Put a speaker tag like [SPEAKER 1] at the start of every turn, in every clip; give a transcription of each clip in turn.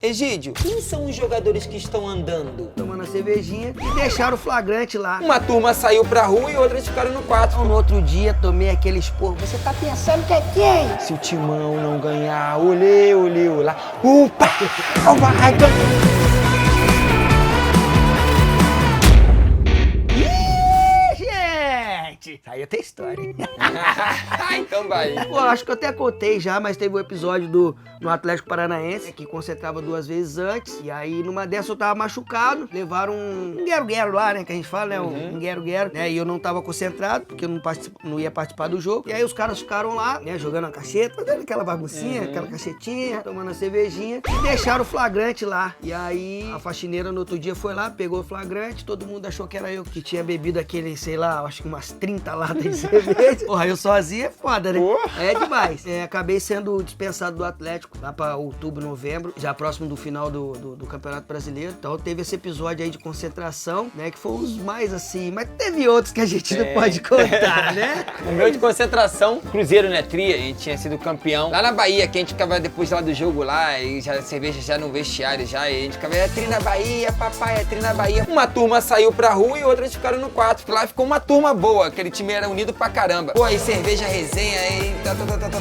[SPEAKER 1] Egídio, quem são os jogadores que estão andando?
[SPEAKER 2] Tomando a cervejinha e deixaram o flagrante lá.
[SPEAKER 1] Uma turma saiu pra rua e outras ficaram no quarto.
[SPEAKER 2] Então, no outro dia, tomei aquele esporro. Você tá pensando que é quem?
[SPEAKER 1] Se o Timão não ganhar, olê, olá. Upa! Vai ganhar!
[SPEAKER 2] Aí tem história, hein?
[SPEAKER 1] Então vai.
[SPEAKER 2] Pô, acho que eu até contei já, mas teve um episódio no Atlético Paranaense, que concentrava 2 vezes antes. E aí, numa dessas, eu tava machucado. Levaram um guero-guero lá, né? Que a gente fala, né? Um guero-guero. Né? E eu não tava concentrado, porque eu não ia participar do jogo. E aí, os caras ficaram lá, né? Jogando a cacheta, fazendo aquela baguncinha, aquela cachetinha, tomando a cervejinha. E deixaram o flagrante lá. E aí, a faxineira no outro dia foi lá, pegou o flagrante. Todo mundo achou que era eu que tinha bebido aquele, sei lá, acho que umas 30 latas de cerveja. Porra, eu sozinho é foda, né? É demais. Acabei sendo dispensado do Atlético lá pra outubro, novembro, já próximo do final do Campeonato Brasileiro. Então teve esse episódio aí de concentração, né? Que foi os mais assim, mas teve outros que a gente não pode contar, né?
[SPEAKER 1] O meu de concentração, Cruzeiro, né? Tri, a gente tinha sido campeão. Lá na Bahia, que a gente ficava depois lá do jogo lá, e já a cerveja já no vestiário já, e a gente ficava, é Tri na Bahia, papai, é Tri na Bahia. Uma turma saiu pra rua e outras ficaram no quarto. Lá ficou uma turma boa, aquele time era unido pra caramba. Pô, aí cerveja, resenha, aí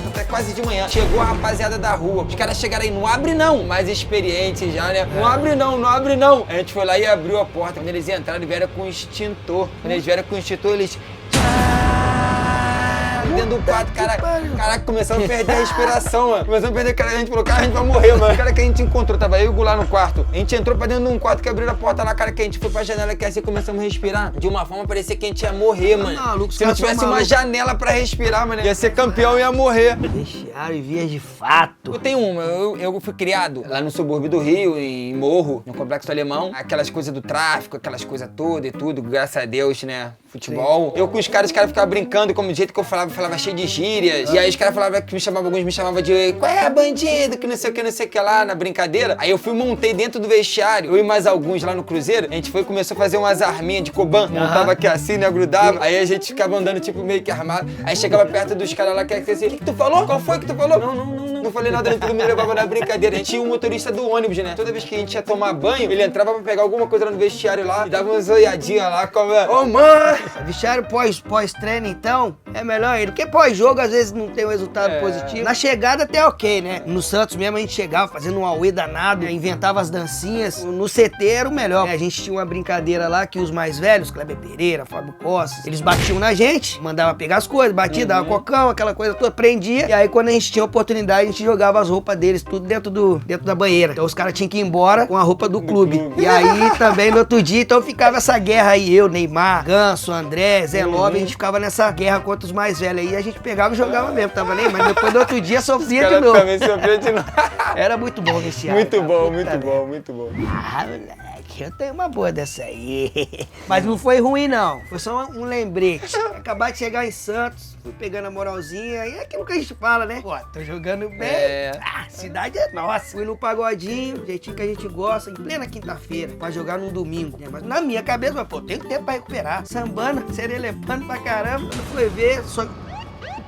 [SPEAKER 1] até quase de manhã. Chegou a rapaziada da rua. Os caras chegaram aí, não abre não. Mais experiente já, né? Não abre não, não abre não. A gente foi lá e abriu a porta. Quando eles entraram, eles vieram com o extintor. Quando eles vieram com o extintor, eles... dentro do quarto, caraca, começamos a perder a respiração, mano. Começamos a perder, a gente falou, cara, a gente vai morrer, mano. O cara que a gente encontrou, tava eu e o Gu lá no quarto. A gente entrou pra dentro de um quarto que abriu a porta lá, cara, que a gente foi pra janela que assim começamos a respirar. De uma forma, parecia que a gente ia morrer, mano.
[SPEAKER 2] Maluco,
[SPEAKER 1] se não tivesse uma janela pra respirar, mano, ia ser campeão e ia morrer.
[SPEAKER 2] Deixaram em vias de fato.
[SPEAKER 1] Eu tenho uma, eu fui criado lá no subúrbio do Rio, em Morro, no Complexo Alemão. Aquelas coisas do tráfico, aquelas coisas todas e tudo, graças a Deus, né? Futebol. Sim. Eu com os caras ficavam brincando, como do jeito que eu falava cheio de gírias. E aí os caras falavam que alguns me chamavam de qual é, bandido, que não sei o que lá, na brincadeira. Aí eu montei dentro do vestiário, eu e mais alguns lá no Cruzeiro, a gente começou a fazer umas arminhas de coban, montava aqui assim, né, grudava. Aí a gente ficava andando tipo meio que armado. Aí chegava perto dos caras lá que assim, o que tu falou? Qual foi que tu falou? Não falei nada, todo mundo levava na brincadeira. A gente tinha um motorista do ônibus, né? Toda vez que a gente ia tomar banho, ele entrava pra pegar alguma coisa lá no vestiário lá e dava umas olhadinhas lá, como ô mãe!
[SPEAKER 2] Vestiário pós-treino, então, é melhor ainda. Porque pós-jogo, às vezes, não tem um resultado positivo. Na chegada, até ok, né? No Santos mesmo, a gente chegava fazendo um auê danado, inventava as dancinhas. No CT era o melhor. A gente tinha uma brincadeira lá que os mais velhos, Kleber Pereira, Fábio Costa, eles batiam na gente, mandavam pegar as coisas, batia, dava cocão, aquela coisa toda, prendia. E aí, quando a gente tinha oportunidade, a gente jogava as roupas deles tudo dentro da banheira. Então, os caras tinham que ir embora com a roupa do clube. E aí, também, no outro dia, então, ficava essa guerra aí. Eu, Neymar, Ganso, André, Zé Love, a gente ficava nessa guerra contra os mais velhos aí. A gente pegava e jogava mesmo, tava nem, mas depois do outro dia sofria de novo.
[SPEAKER 1] Também sofria de novo.
[SPEAKER 2] Era muito bom esse ano.
[SPEAKER 1] Muito bom, muito bom, muito bom.
[SPEAKER 2] Ah, moleque, eu tenho uma boa dessa aí. Mas não foi ruim, não. Foi só um lembrete. Acabar de chegar em Santos, fui pegando a moralzinha, e é aquilo que a gente fala, né? Pô, tô jogando bem. Cidade é nossa. Fui no pagodinho, jeitinho que a gente gosta, em plena quinta-feira, pra jogar num domingo. Mas na minha cabeça, pô, tem tempo pra recuperar. Sambando, serelepando pra caramba. Quando fui ver, só...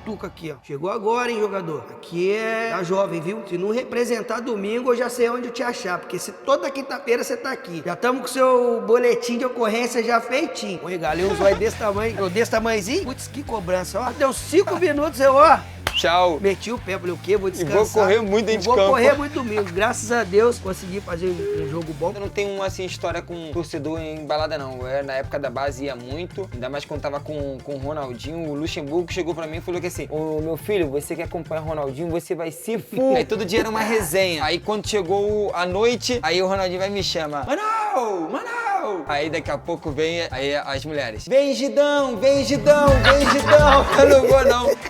[SPEAKER 2] Tuca aqui, ó. Chegou agora, hein, jogador? Aqui é a jovem, viu? Se não representar domingo, eu já sei onde eu te achar. Porque se toda quinta-feira você tá aqui. Já estamos com o seu boletim de ocorrência já feitinho. Oi, galera, um zóio desse tamanho. Desse tamanhozinho? Putz, que cobrança, ó. Deu 5 minutos, eu, ó.
[SPEAKER 1] Tchau.
[SPEAKER 2] Meti o pé, falei o quê? Vou descansar.
[SPEAKER 1] E vou correr muito dentro de campo.
[SPEAKER 2] Vou correr muito domingo. Graças a Deus, consegui fazer um jogo bom.
[SPEAKER 1] Eu não tenho, assim, história com torcedor em balada, não. Eu, na época da base, ia muito. Ainda mais quando tava com o Ronaldinho. O Luxemburgo chegou pra mim e falou que assim, ô, meu filho, você que acompanha o Ronaldinho, você vai se fuder. Aí todo dia era uma resenha. Aí quando chegou a noite, aí o Ronaldinho vai me chamar. Manau! Aí daqui a pouco vem aí as mulheres. Vem, Gidão, vem, Gidão, vem, Gidão.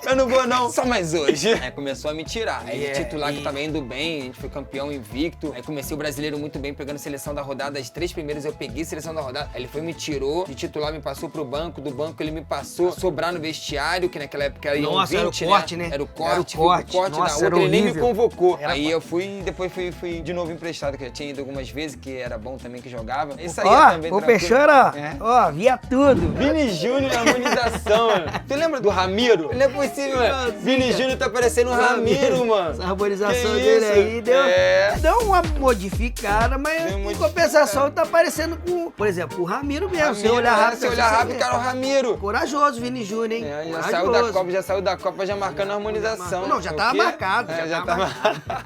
[SPEAKER 1] Eu não vou não. Só mais hoje. Aí começou a me tirar. Aí de titular que tava indo bem, a gente foi campeão invicto. Aí comecei o brasileiro muito bem, pegando seleção da rodada. As 3 primeiras eu peguei seleção da rodada. Aí ele foi me tirou, de titular me passou pro banco, do banco ele me passou sobrar no vestiário, que naquela época era 20,
[SPEAKER 2] era o corte, né?
[SPEAKER 1] Era o corte,
[SPEAKER 2] Nossa,
[SPEAKER 1] na outra, ele nem me convocou.
[SPEAKER 2] Aí
[SPEAKER 1] eu fui, depois fui de novo emprestado, que eu já tinha ido algumas vezes, que era bom também que jogava. Isso aí
[SPEAKER 2] ó,
[SPEAKER 1] também
[SPEAKER 2] Ô,
[SPEAKER 1] tranquilo.
[SPEAKER 2] Peixoto,
[SPEAKER 1] É.
[SPEAKER 2] ó, via tudo.
[SPEAKER 1] Vini Júnior na harmonização, mano. Tu lembra do Ramiro? Não é possível, mano. Vini Júnior tá parecendo o Ramiro, mano.
[SPEAKER 2] Essa harmonização
[SPEAKER 1] Que
[SPEAKER 2] dele
[SPEAKER 1] isso?
[SPEAKER 2] aí deu,
[SPEAKER 1] É.
[SPEAKER 2] deu uma modificada, mas
[SPEAKER 1] Deu
[SPEAKER 2] em
[SPEAKER 1] modificada.
[SPEAKER 2] compensação tá parecendo com, por exemplo, o Ramiro mesmo. Se
[SPEAKER 1] Ramiro,
[SPEAKER 2] olhar rápido,
[SPEAKER 1] se olhar
[SPEAKER 2] você
[SPEAKER 1] rápido,
[SPEAKER 2] vê.
[SPEAKER 1] cara, o Ramiro.
[SPEAKER 2] Corajoso, Vini Júnior, hein?
[SPEAKER 1] É, já
[SPEAKER 2] Corajoso.
[SPEAKER 1] saiu da Copa, já marcando a harmonização.
[SPEAKER 2] Não, já
[SPEAKER 1] O
[SPEAKER 2] tava
[SPEAKER 1] quê?
[SPEAKER 2] marcado.
[SPEAKER 1] É, já
[SPEAKER 2] tava
[SPEAKER 1] tava
[SPEAKER 2] marcado.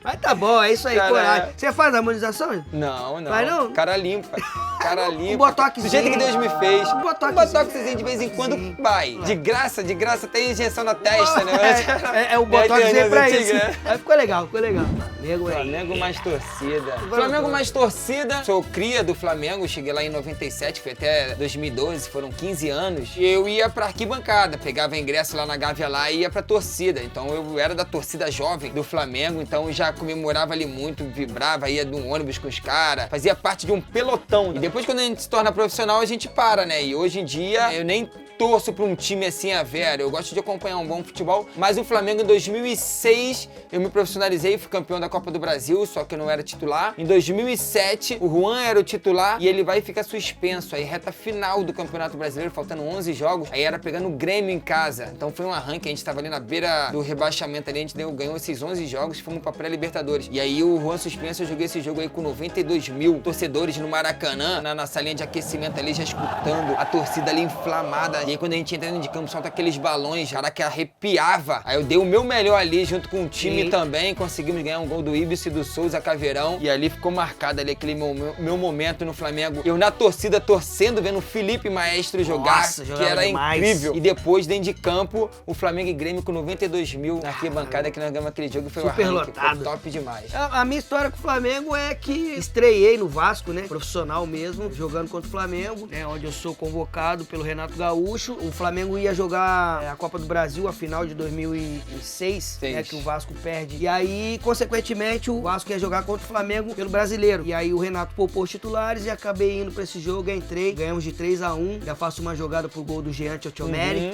[SPEAKER 2] Mas tá bom, é isso aí,
[SPEAKER 1] Cara,
[SPEAKER 2] coragem.
[SPEAKER 1] é.
[SPEAKER 2] Você faz harmonização?
[SPEAKER 1] Não.
[SPEAKER 2] Vai não?
[SPEAKER 1] Cara limpa. Cara limpa.
[SPEAKER 2] botoxzinho.
[SPEAKER 1] Do jeito que Deus me fez.
[SPEAKER 2] Um botoxzinho.
[SPEAKER 1] botoxzinho de vez em quando
[SPEAKER 2] Sim.
[SPEAKER 1] vai. De graça, tem injeção na testa, né?
[SPEAKER 2] É o botoxzinho pra isso.
[SPEAKER 1] Né?
[SPEAKER 2] Aí ficou legal, ficou legal. Flamengo aí.
[SPEAKER 1] Flamengo mais torcida. Flamengo mais torcida. Sou cria do Flamengo, cheguei lá em 97, fui até 2012, foram 15 anos. E eu ia pra arquibancada, pegava ingresso lá na Gávea lá e ia pra torcida. Então eu era da torcida jovem do Flamengo, então eu já comemorava ali muito, vibrava, ia de um ônibus com os caras, fazia parte de um pelotão. E depois quando a gente se torna profissional, a gente para, né? E hoje em dia eu nem torço pra um time assim a vera, eu gosto de acompanhar um bom futebol, mas o Flamengo em 2006 eu me profissionalizei, fui campeão da Copa do Brasil, só que eu não era titular. Em 2007 o Juan era o titular e ele vai ficar suspenso, aí reta final do Campeonato Brasileiro, faltando 11 jogos, aí era pegando o Grêmio em casa, então foi um arranque, a gente tava ali na beira do rebaixamento ali, a gente ganhou esses 11 jogos e fomos pra pré-Libertadores. E aí o Juan suspenso, eu joguei esse jogo aí com 92 mil torcedores no Maracanã, na salinha de aquecimento ali, já escutando a torcida ali inflamada. E aí quando a gente entra dentro de campo, solta aqueles balões, cara, que arrepiava. Aí eu dei o meu melhor ali, junto com o time também, conseguimos ganhar um gol do Ibis e do Souza Caveirão. E ali ficou marcado ali aquele meu momento no Flamengo. Eu na torcida, torcendo, vendo o Felipe Maestro jogar,
[SPEAKER 2] Nossa,
[SPEAKER 1] que
[SPEAKER 2] jogava
[SPEAKER 1] era
[SPEAKER 2] demais.
[SPEAKER 1] incrível. E depois, dentro de campo, o Flamengo e Grêmio com 92 mil na arquibancada, que nós ganhamos aquele jogo, foi
[SPEAKER 2] Super
[SPEAKER 1] o arranque, foi
[SPEAKER 2] lotado.
[SPEAKER 1] top demais.
[SPEAKER 2] A minha história com o Flamengo é que estreiei no Vasco, né? Profissional mesmo, jogando contra o Flamengo, né? Onde eu sou convocado pelo Renato Gaúcho. O Flamengo ia jogar a Copa do Brasil, a final de 2006, né? Que o Vasco perde. E aí, consequentemente, o Vasco ia jogar contra o Flamengo pelo Brasileiro. E aí o Renato poupou os titulares e acabei indo pra esse jogo, entrei, ganhamos de 3-1. Já faço uma jogada pro gol do Jean Tchotchomeri.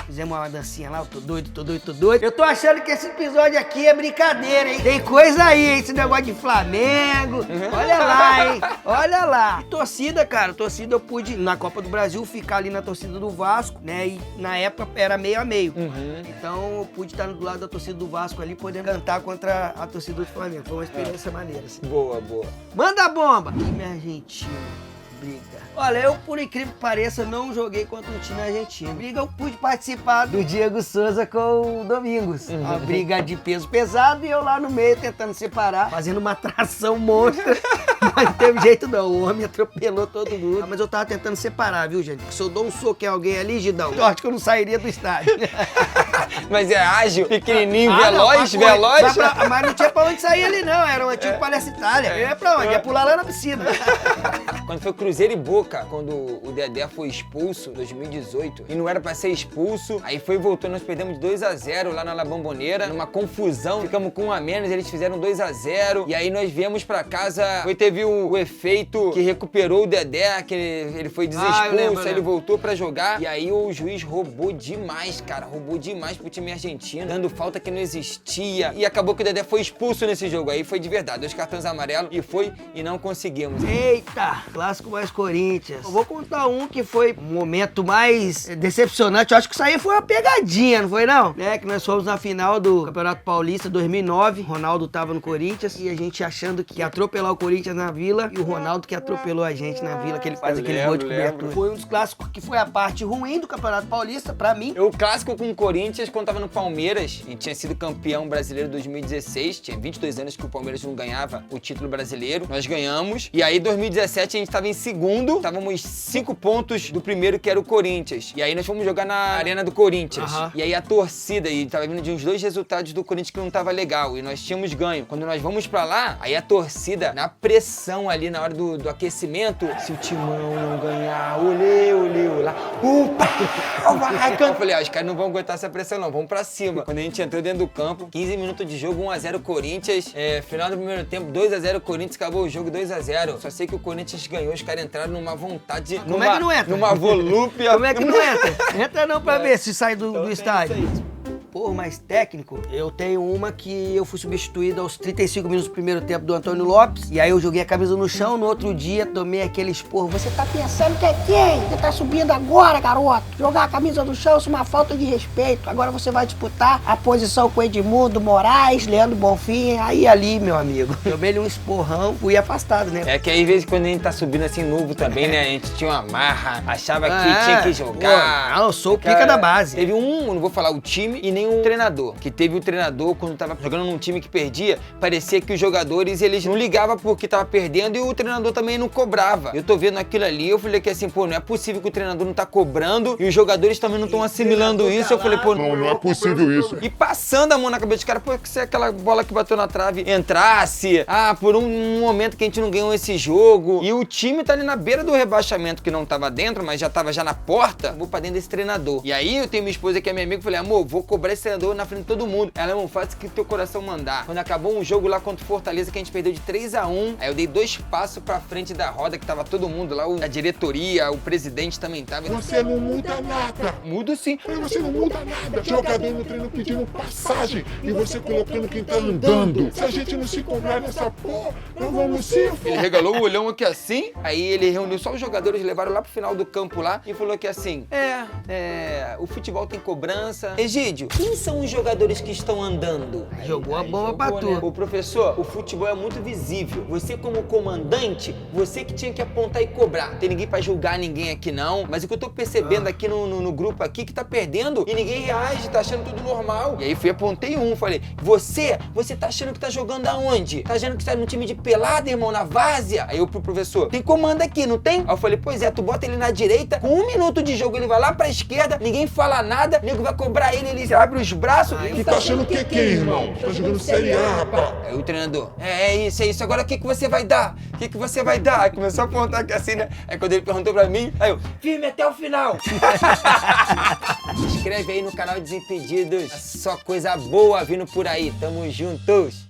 [SPEAKER 2] Fizemos uma dancinha lá, eu tô doido, tô doido, tô doido. Eu tô achando que esse episódio aqui é brincadeira, hein? Tem coisa aí, hein? Esse negócio de Flamengo. Olha lá, hein? Olha lá. E torcida, cara, torcida eu pude, na Copa do Brasil, ficar ali na torcida do Vasco, né? E na época era meio a meio. Então eu pude estar do lado da torcida do Vasco ali, podendo cantar contra a torcida do Flamengo. Foi uma experiência maneira, assim.
[SPEAKER 1] Boa, boa.
[SPEAKER 2] Manda a bomba! Time argentino. Briga. Olha, eu, por incrível que pareça, não joguei contra um time argentino. Briga, eu pude participar do Diego Souza com o Domingos. A briga de peso pesado e eu lá no meio tentando separar, fazendo uma tração monstra. Mas não teve jeito não, o homem atropelou todo mundo. Mas eu tava tentando separar, viu, gente? Porque se eu dou um soco em alguém ali, Gidão, eu acho que eu não sairia do estádio.
[SPEAKER 1] Mas é ágil, pequenininho,
[SPEAKER 2] Não,
[SPEAKER 1] veloz,
[SPEAKER 2] pra correr.
[SPEAKER 1] veloz.
[SPEAKER 2] Mas não tinha pra onde sair ali não, era um antigo Palestra Itália. Eu ia pra onde? Ia pular lá na piscina.
[SPEAKER 1] Quando foi Cruzeiro e Boca, quando o Dedé foi expulso, em 2018, e não era pra ser expulso, aí foi e voltou, nós perdemos de 2-0 lá na La Bombonera, numa confusão, ficamos com 1 a menos, eles fizeram 2-0, e aí nós viemos pra casa, teve o efeito que recuperou o Dedé, que ele foi desexpulso, aí ele voltou pra jogar, e aí o juiz roubou demais, cara, roubou demais pro time argentino, dando falta que não existia, e acabou que o Dedé foi expulso nesse jogo, aí foi de verdade, 2 cartões amarelos, e não conseguimos.
[SPEAKER 2] Eita, clássico mais Corinthians. Eu vou contar um que foi o momento mais decepcionante. Eu acho que isso aí foi uma pegadinha, não foi não? É que nós fomos na final do Campeonato Paulista 2009. Ronaldo tava no Corinthians e a gente achando que ia atropelar o Corinthians na Vila e o Ronaldo que atropelou a gente na Vila, que ele faz aquele gol de cobertura. Foi um dos clássicos que foi a parte ruim do Campeonato Paulista pra mim.
[SPEAKER 1] O clássico com o Corinthians, quando tava no Palmeiras, a gente tinha sido campeão brasileiro em 2016, tinha 22 anos que o Palmeiras não ganhava o título brasileiro, nós ganhamos, e aí em 2017 a gente tava em segundo, estávamos 5 pontos do primeiro, que era o Corinthians, e aí nós fomos jogar na Arena do Corinthians, e aí a torcida, e tava vindo de uns 2 resultados do Corinthians que não tava legal, e nós tínhamos ganho. Quando nós vamos pra lá, aí a torcida, na pressão ali, na hora do aquecimento, se o Timão não ganhar, olê, olá, vai, campo. Eu falei, os caras não vão aguentar essa pressão não, vamos pra cima. Quando a gente entrou dentro do campo, 15 minutos de jogo, 1-0 Corinthians, final do primeiro tempo, 2-0 Corinthians, acabou o jogo 2-0. Só sei que o Corinthians ganhou, os caras entraram numa vontade,
[SPEAKER 2] Como é que não entra?
[SPEAKER 1] numa volúpia.
[SPEAKER 2] Como é que não entra? Entra não pra ver se sai do estádio. esporro mais técnico, eu tenho uma que eu fui substituído aos 35 minutos do primeiro tempo do Antônio Lopes. E aí eu joguei a camisa no chão, no outro dia tomei aquele esporro. Você tá pensando que é quem? Você tá subindo agora, garoto? Jogar a camisa no chão, isso é uma falta de respeito. Agora você vai disputar a posição com Edmundo Moraes, Leandro Bonfim. Aí ali, meu amigo, tomei-lhe um esporrão, fui afastado, né?
[SPEAKER 1] É que aí, às vezes, quando a gente tá subindo assim novo também, né? A gente tinha uma marra, achava que tinha que jogar.
[SPEAKER 2] Pô, não, eu sou o pica da base.
[SPEAKER 1] Teve não vou falar o time e nem o treinador. Que teve o treinador, quando tava jogando num time que perdia, parecia que os jogadores, eles não ligavam porque tava perdendo e o treinador também não cobrava. Eu tô vendo aquilo ali, eu falei que assim, pô, não é possível que o treinador não tá cobrando e os jogadores também não estão assimilando isso. Eu falei, pô,
[SPEAKER 3] Não é possível isso.
[SPEAKER 1] e passando a mão na cabeça dos caras, pô, que se aquela bola que bateu na trave entrasse, por um momento que a gente não ganhou esse jogo, e o time tá ali na beira do rebaixamento, que não tava dentro, mas já tava já na porta, vou pra dentro desse treinador. E aí eu tenho minha esposa que é minha amiga, falei, amor, vou cobrar esse treinador na frente de todo mundo. Ela, amor, faz o que teu coração mandar. Quando acabou um jogo lá contra o Fortaleza, que a gente perdeu de 3-1, aí eu dei 2 passos pra frente da roda, que tava todo mundo lá, a diretoria, o presidente também tava.
[SPEAKER 3] Você não muda nada.
[SPEAKER 1] Mudo sim.
[SPEAKER 3] Você não muda nada. Jogador no treino pedindo passagem e você colocando quem tá andando. Se a gente não se cobrar nessa porra, não vamos ser,
[SPEAKER 1] Ele regalou o olhão aqui assim, aí ele reuniu só os jogadores, levaram lá pro final do campo lá e falou que assim, o futebol tem cobrança. Egídio, quem são os jogadores que estão andando?
[SPEAKER 2] Jogou a bomba pra tu.
[SPEAKER 1] Né? O professor, o futebol é muito visível. Você como comandante, você que tinha que apontar e cobrar. Não tem ninguém pra julgar ninguém aqui não, mas o que eu tô percebendo aqui no grupo aqui, que tá perdendo e ninguém reage, tá achando tudo normal. E aí fui, apontei falei, você tá achando que tá jogando aonde? Tá achando que tá no time de pelada, irmão, na várzea? Aí eu pro professor, tem comando aqui, não tem? Aí eu falei, pois é, tu bota ele na direita, com 1 minuto de jogo ele vai lá pra esquerda, ninguém fala nada, o nego vai cobrar ele abre os braços.
[SPEAKER 3] Tu tá achando que é quem, irmão? Tá jogando Série A, rapaz.
[SPEAKER 1] Aí o treinador, é isso, agora o que você vai dar? O que você vai dar? Aí começou a apontar aqui assim, né? Aí quando ele perguntou pra mim, aí eu, firme até o final. Se inscreve aí no canal Desimpedidos, só coisa boa vindo por aí, tamo juntos.